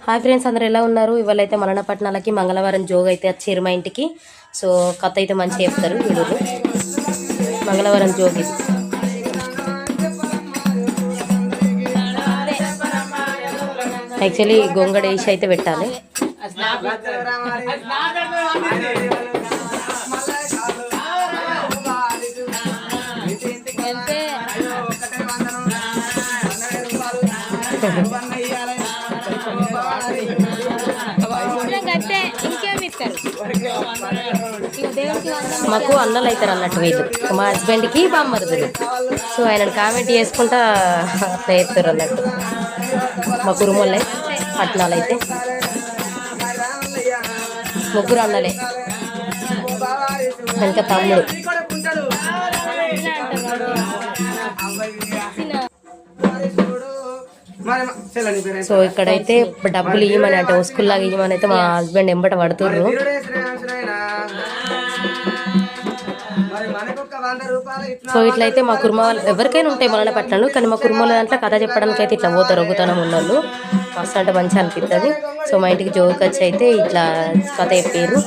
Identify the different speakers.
Speaker 1: Hi friends, అందరూ ఎలా ఉన్నారు? ఇవాళైతే మలనపట్నాలకి మంగళవారం జోగ్ అయితే వచ్చారు మా ఇంటికి. సో కథ అయితే మంచిగా చెప్తారు వీడియోలో. మంగళవారం జోగ్ ఇది. యాక్చువల్లీ గొంగడ వేసి అయితే పెట్టాలి. మాకు అన్నలు అవుతారు అన్నట్టు వీళ్ళు, మా హస్బెండ్కి బామ్మరుదులు. సో ఆయనను కామెంట్ చేసుకుంటా అట్లా చేస్తారు అన్నట్టు. మా కురుమోళ్ళే పట్నాలు అయితే ముగ్గురు అన్నలే, ఇంకా తమ్ముడు. సో ఇక్కడైతే డబ్బులు ఇవ్వమని అంటే స్కూల్లాగా ఇవ్వమని అయితే మా హస్బెండ్ ఎంబట పడుతుర్రు. సో ఇట్లయితే మా కుర్మ వాళ్ళు ఎవరికైనా ఉంటాయి మలనపట్నాలు, కానీ మా కుర్మల దాంట్లో కథ చెప్పడానికి అయితే ఇట్లా పోతారు రొగ్గుతనం ఉన్నోళ్ళు. మస్తు అంటే మంచిగా అనిపిస్తుంది. సో మా ఇంటికి జోకి వచ్చి అయితే ఇట్లా కథ చెప్పారు.